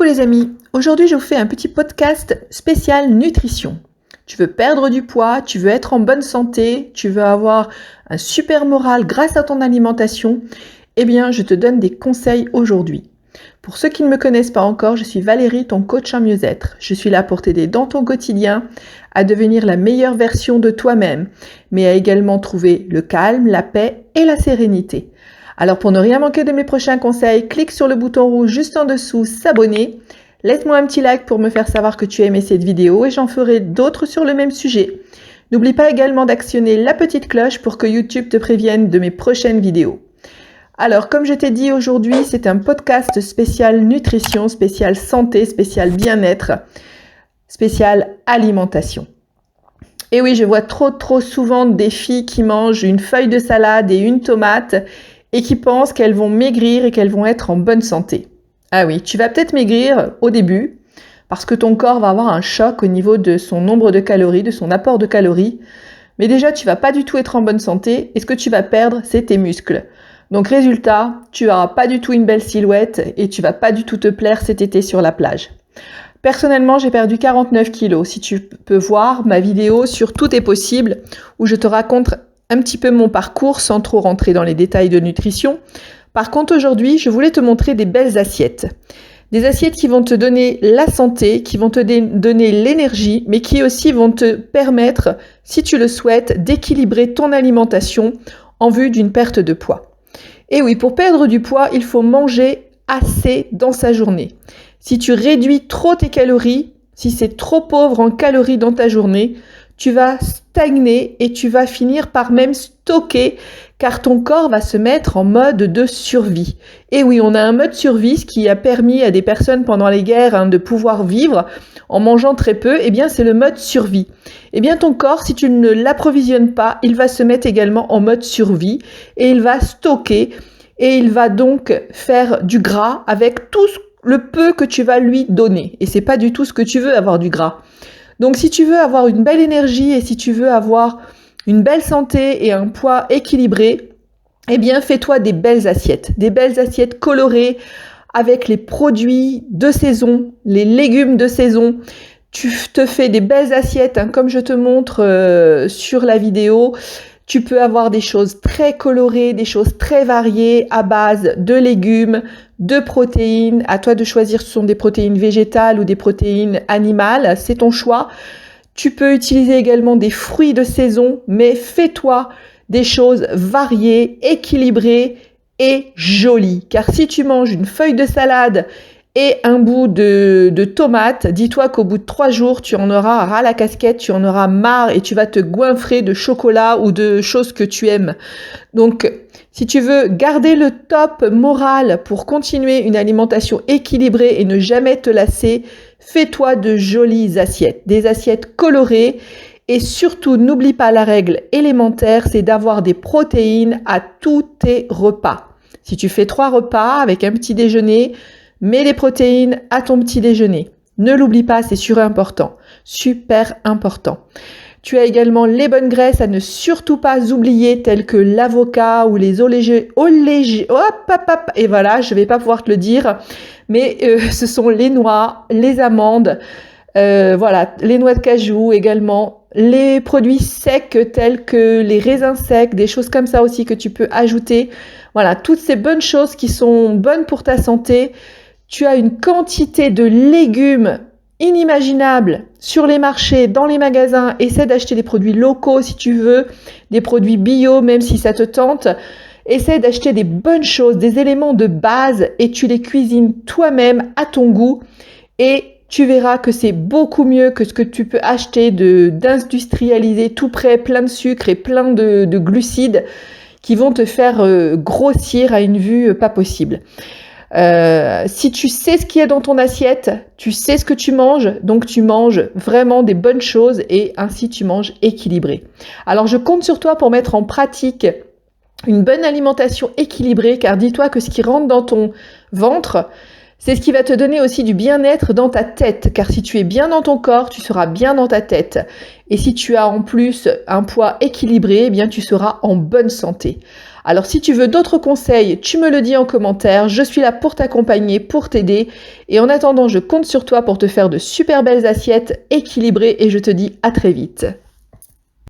Coucou les amis, aujourd'hui je vous fais un petit podcast spécial nutrition. Tu veux perdre du poids, tu veux être en bonne santé, tu veux avoir un super moral grâce à ton alimentation, eh bien je te donne des conseils aujourd'hui. Pour ceux qui ne me connaissent pas encore, je suis Valérie, ton coach en mieux-être. Je suis là pour t'aider dans ton quotidien à devenir la meilleure version de toi-même, mais à également trouver le calme, la paix et la sérénité. Alors pour ne rien manquer de mes prochains conseils, clique sur le bouton rouge juste en dessous, s'abonner. Laisse-moi un petit like pour me faire savoir que tu as aimé cette vidéo et j'en ferai d'autres sur le même sujet. N'oublie pas également d'actionner la petite cloche pour que YouTube te prévienne de mes prochaines vidéos. Alors comme je t'ai dit aujourd'hui, c'est un podcast spécial nutrition, spécial santé, spécial bien-être, spécial alimentation. Et oui, je vois trop souvent des filles qui mangent une feuille de salade et une tomate et qui pensent qu'elles vont maigrir et qu'elles vont être en bonne santé. Ah oui, tu vas peut-être maigrir au début parce que ton corps va avoir un choc au niveau de son nombre de calories, de son apport de calories. Mais déjà, tu vas pas du tout être en bonne santé et ce que tu vas perdre, c'est tes muscles. Donc résultat, tu n'auras pas du tout une belle silhouette et tu vas pas du tout te plaire cet été sur la plage. Personnellement, j'ai perdu 49 kilos. Si tu peux voir ma vidéo sur Tout est possible où je te raconte un petit peu mon parcours sans trop rentrer dans les détails de nutrition. Par contre, aujourd'hui, je voulais te montrer des belles assiettes. Des assiettes qui vont te donner la santé, qui vont te donner l'énergie, mais qui aussi vont te permettre, si tu le souhaites, d'équilibrer ton alimentation en vue d'une perte de poids. Et oui, pour perdre du poids, il faut manger assez dans sa journée. Si tu réduis trop tes calories, si c'est trop pauvre en calories dans ta journée, tu vas stagner et tu vas finir par même stocker car ton corps va se mettre en mode de survie. Et oui, on a un mode survie, ce qui a permis à des personnes pendant les guerres de pouvoir vivre en mangeant très peu, eh bien c'est le mode survie. Eh bien ton corps, si tu ne l'approvisionnes pas, il va se mettre également en mode survie et il va stocker et il va donc faire du gras avec tout le peu que tu vas lui donner. Et c'est pas du tout ce que tu veux, avoir du gras. Donc si tu veux avoir une belle énergie et si tu veux avoir une belle santé et un poids équilibré, eh bien fais-toi des belles assiettes colorées avec les produits de saison, les légumes de saison. Tu te fais des belles assiettes, comme je te montre sur la vidéo. Tu peux avoir des choses très colorées, des choses très variées à base de légumes, de protéines. À toi de choisir si ce sont des protéines végétales ou des protéines animales, c'est ton choix. Tu peux utiliser également des fruits de saison, mais fais-toi des choses variées, équilibrées et jolies. Car si tu manges une feuille de salade et un bout de tomate, dis-toi qu'au bout de 3 jours, tu en auras ras la casquette, tu en auras marre et tu vas te goinfrer de chocolat ou de choses que tu aimes. Donc, si tu veux garder le top moral pour continuer une alimentation équilibrée et ne jamais te lasser, fais-toi de jolies assiettes, des assiettes colorées et surtout n'oublie pas la règle élémentaire, c'est d'avoir des protéines à tous tes repas. Si tu fais 3 repas avec un petit déjeuner, mets les protéines à ton petit déjeuner. Ne l'oublie pas, c'est super important. Tu as également les bonnes graisses à ne surtout pas oublier, telles que l'avocat ou les et voilà, je vais pas pouvoir te le dire, mais ce sont les noix, les amandes, voilà, les noix de cajou également, les produits secs tels que les raisins secs, des choses comme ça aussi que tu peux ajouter. Voilà, toutes ces bonnes choses qui sont bonnes pour ta santé. Tu as une quantité de légumes inimaginable sur les marchés, dans les magasins. Essaie d'acheter des produits locaux si tu veux, des produits bio même si ça te tente. Essaie d'acheter des bonnes choses, des éléments de base et tu les cuisines toi-même à ton goût et tu verras que c'est beaucoup mieux que ce que tu peux acheter d'industrialisé tout prêt, plein de sucre et plein de glucides qui vont te faire grossir à une vue pas possible. Si tu sais ce qu'il y a dans ton assiette, tu sais ce que tu manges, donc tu manges vraiment des bonnes choses et ainsi tu manges équilibré. Alors je compte sur toi pour mettre en pratique une bonne alimentation équilibrée, car dis-toi que ce qui rentre dans ton ventre, c'est ce qui va te donner aussi du bien-être dans ta tête, car si tu es bien dans ton corps, tu seras bien dans ta tête. Et si tu as en plus un poids équilibré, eh bien tu seras en bonne santé. Alors si tu veux d'autres conseils, tu me le dis en commentaire, je suis là pour t'accompagner, pour t'aider. Et en attendant, je compte sur toi pour te faire de super belles assiettes équilibrées et je te dis à très vite.